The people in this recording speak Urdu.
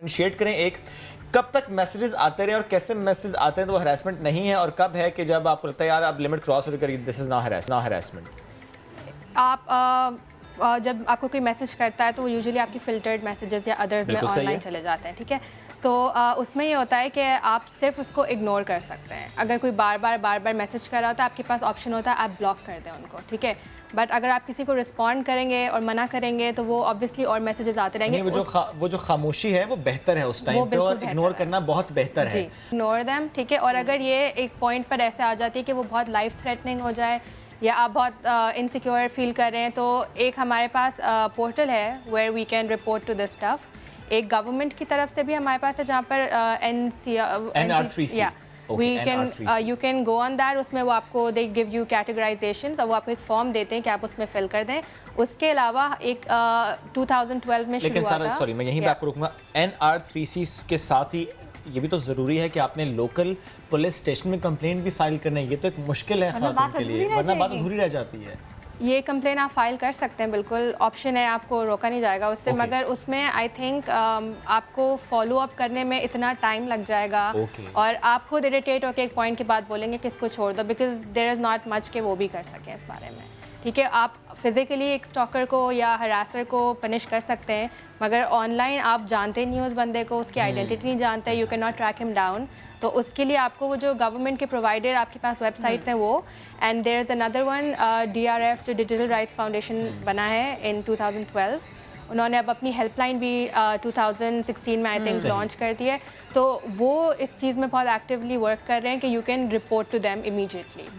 انیشیٹ کریں ایک کب تک میسیجز آتے رہے اور کیسے میسیجز آتے ہیں تو وہ ہراسمنٹ نہیں ہے، اور کب ہے کہ جب آپ کو لگتا ہے یار اب لمٹ کراس ہو کری دس از نا ہراسمنٹ؟ آپ جب آپ کو کوئی میسیج کرتا ہے تو وہ یوزلی آپ کی فلٹرڈ میسیجز یا ادرز میں آن لائن چلے جاتے ہیں، ٹھیک ہے؟ تو اس میں یہ ہوتا ہے کہ آپ صرف اس کو اگنور کر سکتے ہیں. اگر کوئی بار بار میسیج کر رہا ہوتا ہے آپ کے پاس آپشن ہوتا ہے آپ بلاک کر دیں ان کو، ٹھیک ہے؟ بٹ اگر آپ کسی کو رسپونڈ کریں گے اور منع کریں گے تو وہ آبویسلی اور میسیجز آتے رہیں گے. وہ جو خاموشی ہے وہ بہتر ہے اس ٹائم پہ، اور اگنور کرنا بہت بہتر ہے. اگنور دیم، ٹھیک ہے؟ اور اگر یہ ایک پوائنٹ پر ایسے آ جاتی ہے کہ وہ بہت لائف تھریٹننگ ہو جائے یا آپ بہت انسیکیور فیل کر رہے ہیں تو ایک ہمارے پاس پورٹل ہے where we can report to this stuff. ایک گورنمنٹ کی طرف سے بھی ہمارے پاس ہے جہاں پر you can go on that. اس میں وہ آپ کو دے گیو یو کیٹیگرائزیشن اور وہ آپ کو ایک فارم دیتے ہیں کہ آپ اس میں فل کر دیں. اس کے علاوہ ایک 2012 میں شروع ہوا تھا. سوری میں یہیں پہ آپ کو رکوں گا. NR3C کے ساتھ ہی یہ بھی تو ضروری ہے کہ آپ نے لوکل پولیس اسٹیشن میں کمپلینٹ بھی فائل کرنا ہے. یہ تو ایک مشکل ہے خاتون کے لیے، ورنہ بات ادھوری رہ جاتی ہے. یہ کمپلین آپ فائل کر سکتے ہیں، بالکل آپشن ہے، آپ کو روکا نہیں جائے گا اس سے. مگر اس میں آئی تھنک آپ کو فالو اپ کرنے میں اتنا ٹائم لگ جائے گا اور آپ خود اریٹیٹ ہو کے ایک پوائنٹ کے بعد بولیں گے کہ اس کو چھوڑ دو، because there is not much کہ وہ بھی کر سکیں اس بارے میں، ٹھیک ہے؟ آپ فزیکلی ایک اسٹاکر کو یا ہراسر کو پنش کر سکتے ہیں مگر آن لائن آپ جانتے نہیں ہو اس بندے کو، اس کی آئیڈینٹی نہیں جانتے، یو کین ناٹ ٹریک ہم ڈاؤن. تو اس کے لیے آپ کو وہ جو گورنمنٹ کے پرووائڈر آپ کے پاس ویب سائٹس ہیں وہ، and there is another one DRF جو ڈیجیٹل رائٹس فاؤنڈیشن بنا ہے ان 2012. انہوں نے اب اپنی ہیلپ لائن بھی 2016 میں آئی تھنک لانچ کر دی ہے. تو وہ اس چیز میں بہت ایکٹیولی ورک کر رہے ہیں کہ you can report to them immediately.